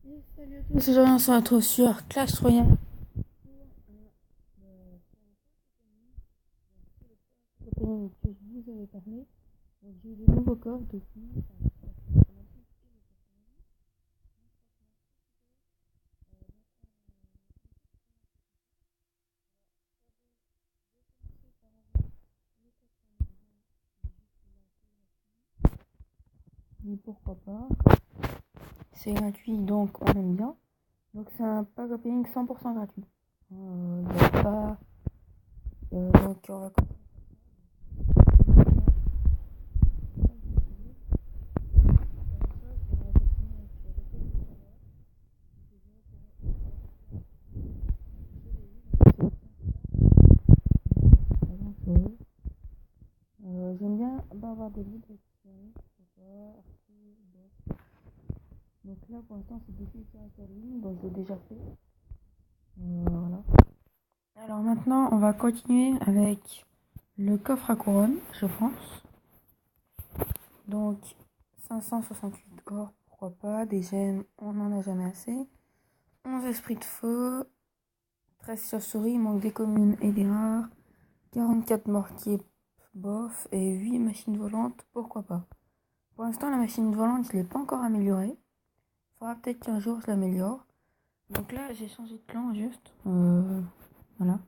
Et salut à tous, aujourd'hui on se retrouve sur Clash Royale. Opening que je vous avais parlé. Donc j'ai eu de nouveaux coffres depuis. Mais pourquoi pas. C'est gratuit donc on aime bien. Donc c'est un pack opening 100% gratuit. Il n'y a pas. Donc on va commencer. J'aime bien avoir des livres donc là pour l'instant c'est défi sur ligne, donc je l'ai déjà fait. Voilà. Alors maintenant on va continuer avec le coffre à couronne, je pense. Donc 568 or, pourquoi pas. Des gemmes, on n'en a jamais assez. 11 esprits de feu. 13 chauves-souris, il manque des communes et des rares. 44 mortiers, bof. Et 8 machines volantes, pourquoi pas. Pour l'instant, la machine volante, je ne l'ai pas encore améliorée. Il faudra peut-être qu'un jour je l'améliore. Donc là, j'ai changé de clan juste. Voilà.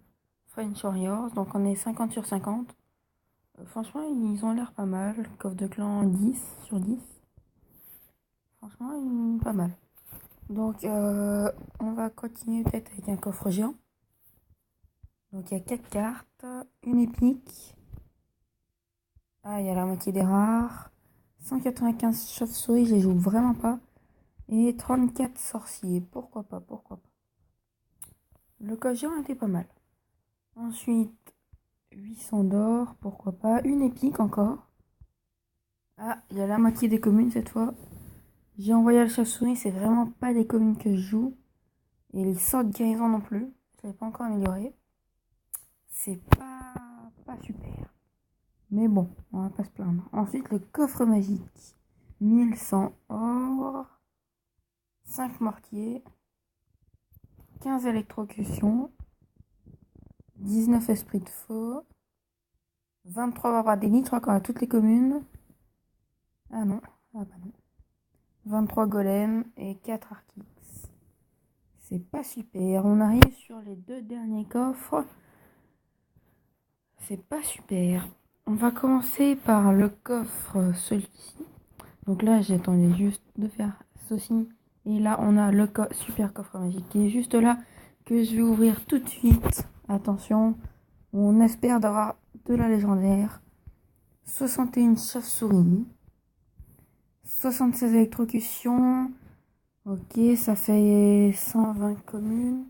French Warriors, donc on est 50 sur 50. Franchement, ils ont l'air pas mal. Coffre de clan 10 sur 10. Franchement, pas mal. Donc, on va continuer peut-être avec un coffre géant. Donc, il y a 4 cartes. Une épique. Ah, il y a la moitié des rares. 195 chauves-souris, je les joue vraiment pas. Et 34 sorciers. Pourquoi pas, pourquoi pas. Le coffre géant était pas mal. Ensuite, 800 d'or, pourquoi pas. Une épique encore. Ah, il y a la moitié des communes cette fois. J'ai envoyé le chauve-souris, c'est vraiment pas des communes que je joue. Et les sorts de guérison non plus. Je l'ai pas encore amélioré. C'est pas super. Mais bon, on va pas se plaindre. Ensuite, le coffre magique. 1100 or. 5 mortiers. 15 électrocutions. 19 esprits de feu. 23 barbares d'élite. Je crois qu'on a toutes les communes. Ah non. Ah bah non. 23 golems et 4 archix. C'est pas super. On arrive sur les deux derniers coffres. C'est pas super. On va commencer par le coffre, celui-ci. Donc là, j'attendais juste de faire ceci. Et là, on a le super coffre magique qui est juste là, que je vais ouvrir tout de suite. Attention, on espère d'avoir de la légendaire. 61 chauves-souris. 76 électrocutions. Ok, ça fait 120 communes.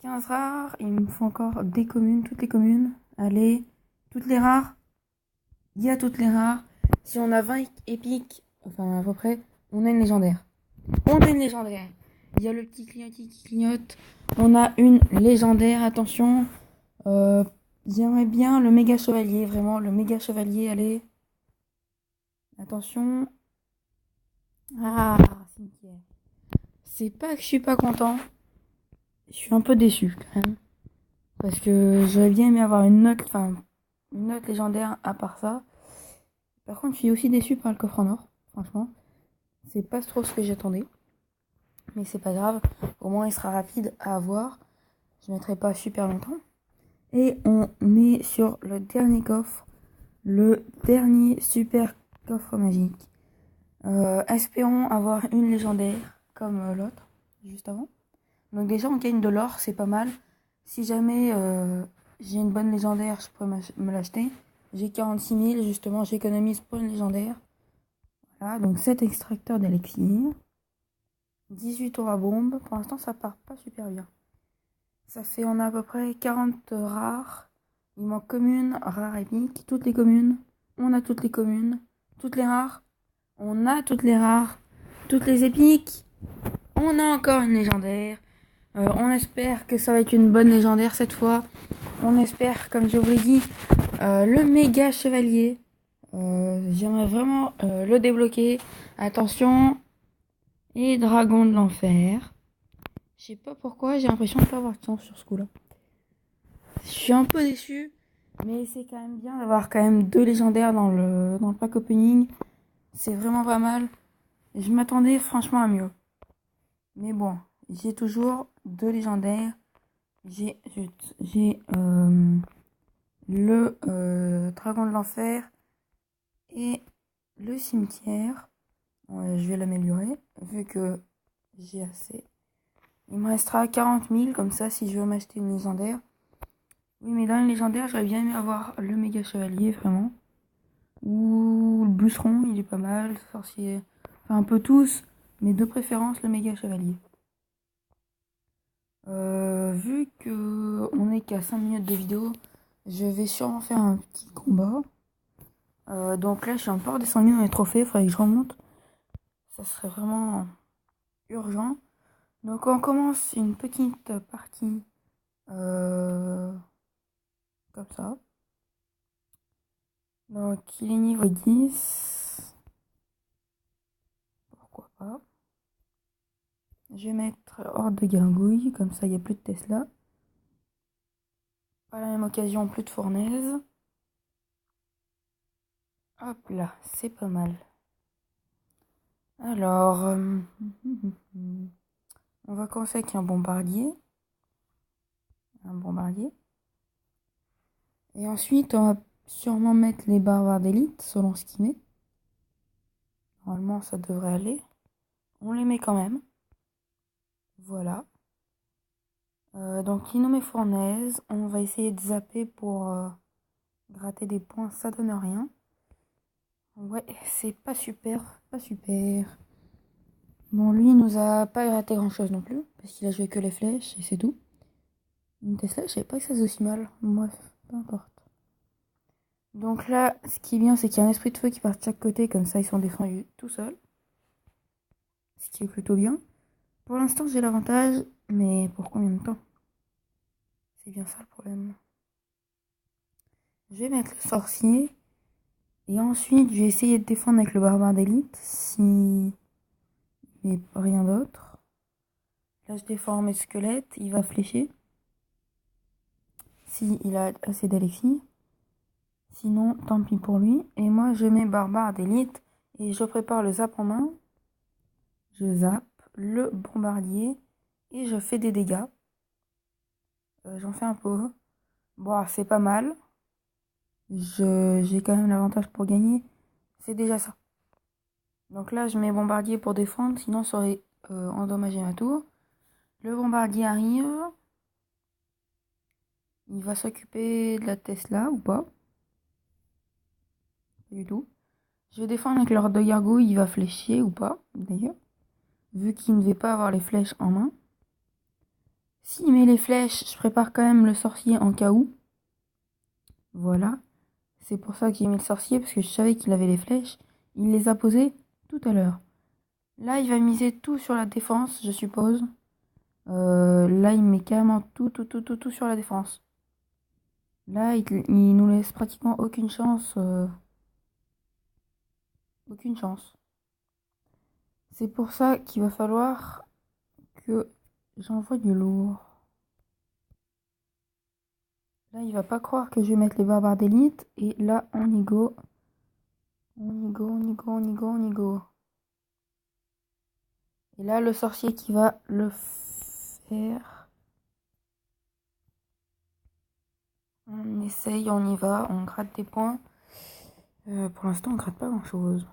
15 rares. Il me faut encore des communes, toutes les communes. Allez, toutes les rares. Il y a toutes les rares. Si on a 20 épiques, enfin à peu près, on a une légendaire. On a une légendaire. Il y a le petit clignotis qui clignote. On a une légendaire, attention. J'aimerais bien le méga chevalier, vraiment, le méga chevalier, allez. Attention. Ah, cimetière. C'est pas que je suis pas content. Je suis un peu déçu quand même. Parce que j'aurais bien aimé avoir une note légendaire à part ça. Par contre, je suis aussi déçu par le coffre en or, franchement. C'est pas trop ce que j'attendais. Mais c'est pas grave. Au moins, il sera rapide à avoir. Je mettrai pas super longtemps. Et on est sur le dernier coffre. Le dernier super coffre magique. Espérons avoir une légendaire comme l'autre, juste avant. Donc déjà, on gagne de l'or, c'est pas mal. Si jamais j'ai une bonne légendaire, je pourrais me l'acheter. J'ai 46 000, justement, j'économise pour une légendaire. Voilà, donc 7 extracteurs d'élixir. 18 tours à bombe. Pour l'instant, ça part pas super bien. Ça fait, on a à peu près 40 rares. Il manque commune, rare épique. Toutes les communes. On a toutes les communes. Toutes les rares. On a toutes les rares. Toutes les épiques. On a encore une légendaire. On espère que ça va être une bonne légendaire cette fois. On espère, comme je vous l'ai dit, le méga chevalier. J'aimerais vraiment le débloquer. Attention. Et dragon de l'enfer. Je sais pas pourquoi, j'ai l'impression de pas avoir de chance sur ce coup-là. Je suis un peu déçu, mais c'est quand même bien d'avoir quand même 2 légendaires dans le pack opening. C'est vraiment pas mal. Je m'attendais franchement à mieux. Mais bon, j'ai toujours 2 légendaires. J'ai le dragon de l'enfer et le cimetière. Je vais l'améliorer vu que j'ai assez. Il me restera 40 000 comme ça si je veux m'acheter une légendaire. Oui, mais dans les légendaires, j'aurais bien aimé avoir le méga chevalier vraiment. Ou le bûcheron, il est pas mal. Le sorcier, enfin un peu tous, mais de préférence le méga chevalier. Vu que on est qu'à 5 minutes de vidéo, je vais sûrement faire un petit combat. Donc là, je suis encore descendu dans les trophées, il faudrait que je remonte. Ça serait vraiment urgent. Donc on commence une petite partie comme ça. Donc il est niveau 10. Pourquoi pas. Je vais mettre horde de gargouilles, comme ça il n'y a plus de Tesla. Par la même occasion, plus de fournaise. Hop là, c'est pas mal. Alors, on va commencer avec un bombardier. Un bombardier. Et ensuite, on va sûrement mettre les barbares d'élite, selon ce qu'il met. Normalement, ça devrait aller. On les met quand même. Voilà. Donc, il nous met fournaise. On va essayer de zapper pour gratter des points. Ça donne rien. Ouais, c'est pas super. Pas super. Bon, lui, il nous a pas gratté grand chose non plus. Parce qu'il a joué que les flèches et c'est tout. Une Tesla, je savais pas que ça faisait aussi mal. Bref, peu importe. Donc là, ce qui est bien, c'est qu'il y a un esprit de feu qui part de chaque côté. Comme ça, ils sont défendus tout seuls. Ce qui est plutôt bien. Pour l'instant, j'ai l'avantage. Mais pour combien de temps? C'est bien ça le problème. Je vais mettre le sorcier. Et ensuite, je vais essayer de défendre avec le barbare d'élite. Si... mais rien d'autre. Là, je défends mes squelettes. Il va flécher. Si il a assez d'Alexis. Sinon, tant pis pour lui. Et moi, je mets barbare d'élite. Et je prépare le zap en main. Je zappe le bombardier. Et je fais des dégâts. J'en fais un peu. Bon, c'est pas mal. J'ai quand même l'avantage pour gagner. C'est déjà ça. Donc là, je mets bombardier pour défendre. Sinon, ça aurait endommagé ma tour. Le bombardier arrive. Il va s'occuper de la Tesla ou pas? Pas du tout. Je vais défendre avec l'ordre de gargouille. Il va fléchir ou pas, d'ailleurs. Vu qu'il ne devait pas avoir les flèches en main. S'il met les flèches, je prépare quand même le sorcier en cas où. Voilà. C'est pour ça que j'ai mis le sorcier, parce que je savais qu'il avait les flèches. Il les a posées tout à l'heure. Là, il va miser tout sur la défense, je suppose. Là, il met carrément tout sur la défense. Là, il nous laisse pratiquement aucune chance. Aucune chance. C'est pour ça qu'il va falloir que j'envoie du lourd. Là, il va pas croire que je vais mettre les barbares d'élite. Et là, on y go. On y go, on y go, on y go, on y go. Et là, le sorcier qui va le faire. On essaye, on y va, on gratte des points. Pour l'instant, on gratte pas grand-chose.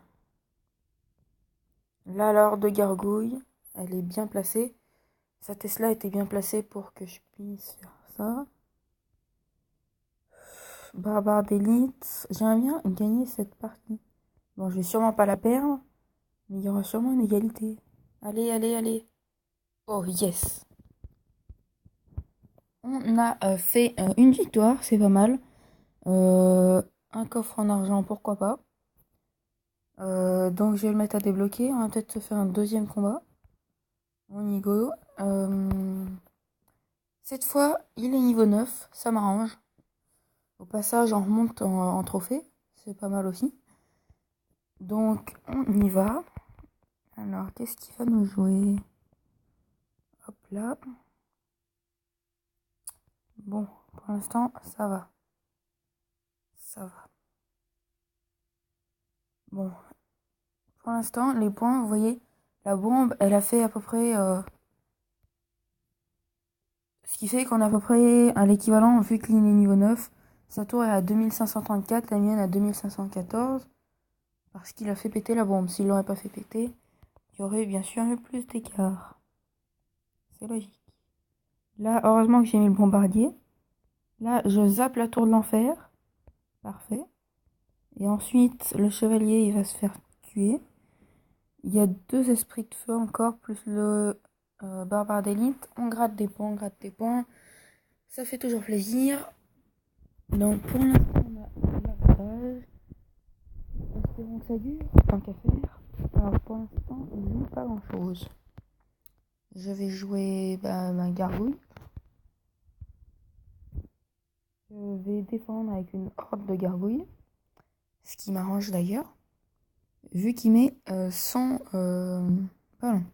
Là, l'ordre de gargouille, elle est bien placée. Sa Tesla était bien placée pour que je puisse faire ça. Barbare d'élite. J'aimerais bien gagner cette partie. Bon, je vais sûrement pas la perdre. Mais il y aura sûrement une égalité. Allez, allez, allez. Oh, yes. On a fait une victoire, c'est pas mal. Un coffre en argent, pourquoi pas. Donc je vais le mettre à débloquer. On va peut-être se faire un deuxième combat. On y go. Cette fois, il est niveau 9. Ça m'arrange. Au passage, on remonte en trophée. C'est pas mal aussi. Donc, on y va. Alors, qu'est-ce qu'il va nous jouer? Hop là. Bon, pour l'instant, ça va. Ça va. Bon, pour l'instant, les points, vous voyez, la bombe, elle a fait à peu près... ce qui fait qu'on a à peu près à l'équivalent, vu qu'il est niveau 9. Sa tour est à 2534, la mienne à 2514. Parce qu'il a fait péter la bombe. S'il l'aurait pas fait péter, il y aurait bien sûr eu plus d'écart. C'est logique. Là, heureusement que j'ai mis le bombardier. Là, je zappe la tour de l'enfer. Parfait. Et ensuite, le chevalier, il va se faire tuer. Il y a 2 esprits de feu encore, plus le barbare d'élite. On gratte des points, on gratte des points. Ça fait toujours plaisir. Donc, pour l'instant, on a l'avantage. Espérons que ça dure, tant qu'à faire. Alors, pour l'instant, je joue pas grand-chose. Je vais jouer ma gargouille. Je vais défendre avec une horde de gargouilles. Ce qui m'arrange d'ailleurs. Vu qu'il met 100 ballons.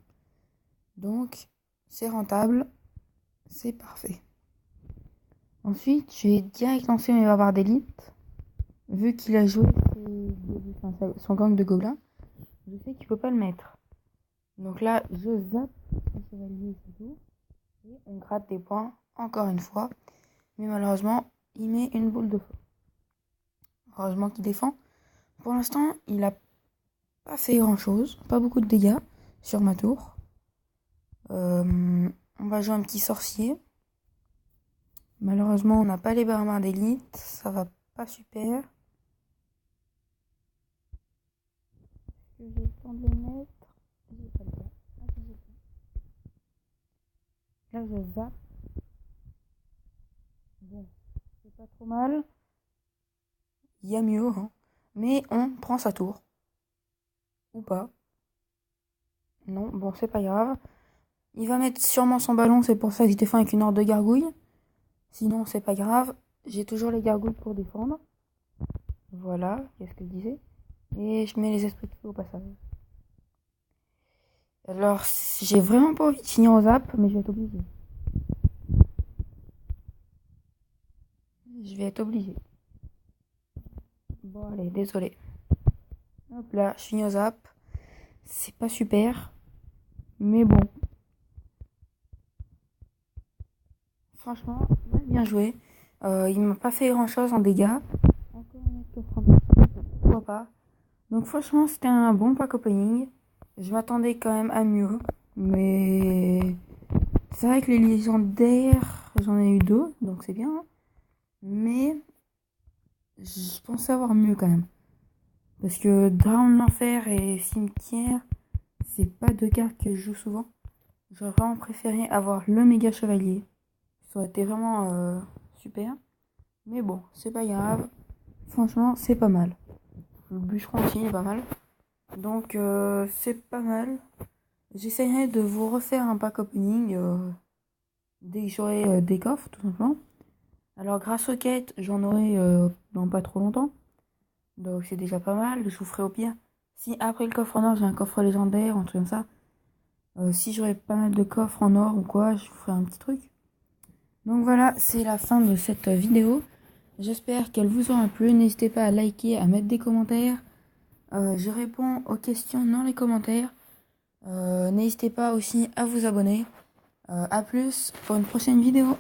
Donc, c'est rentable. C'est parfait. Ensuite, je vais direct lancer mes barbares d'élite. Vu qu'il a joué son gang de gobelins, je sais qu'il ne peut pas le mettre. Donc là, je zappe le chevalier et on gratte des points encore une fois. Mais malheureusement, il met une boule de feu. Heureusement qu'il défend. Pour l'instant, il a pas fait grand chose. Pas beaucoup de dégâts sur ma tour. On va jouer un petit sorcier. Malheureusement, on n'a pas les barbares d'élite. Ça va pas super. Est-ce que j'ai le temps de les mettre? J'ai pas le temps. Là, je zappe. Bon, c'est pas trop mal. Il y a mieux, hein. Mais on prend sa tour. Ou pas. Non, bon, c'est pas grave. Il va mettre sûrement son ballon, c'est pour ça que je défends avec une horde de gargouilles. Sinon, c'est pas grave. J'ai toujours les gargouilles pour défendre. Voilà, qu'est-ce que je disais. Et je mets les esprits de feu au passage. Alors, j'ai vraiment pas envie de finir au zap, mais je vais être obligé. Je vais être obligé. Bon, allez, désolé. Hop là, je finis au zap. C'est pas super. Mais bon. Franchement, il a bien joué. Il m'a pas fait grand chose en dégâts. Encore un autre coffre, pourquoi pas. Donc franchement, c'était un bon pack opening. Je m'attendais quand même à mieux. Mais c'est vrai que les légendaires, j'en ai eu 2, donc c'est bien. Mais je pensais avoir mieux quand même. Parce que Dragon de l'Enfer et Cimetière, c'est pas 2 cartes que je joue souvent. J'aurais vraiment préféré avoir le méga chevalier. Ça aurait été vraiment super. Mais bon, c'est pas grave. Franchement, c'est pas mal. Le bûcheron aussi est pas mal. Donc, c'est pas mal. J'essaierai de vous refaire un pack opening dès que j'aurai des coffres, tout simplement. Alors, grâce aux quêtes, j'en aurai dans pas trop longtemps. Donc, c'est déjà pas mal. Je vous ferai au pire. Si après le coffre en or, j'ai un coffre légendaire, un truc comme ça. Si j'aurais pas mal de coffres en or ou quoi, je vous ferai un petit truc. Donc voilà, c'est la fin de cette vidéo. J'espère qu'elle vous aura plu. N'hésitez pas à liker, à mettre des commentaires. Je réponds aux questions dans les commentaires. N'hésitez pas aussi à vous abonner. A plus pour une prochaine vidéo.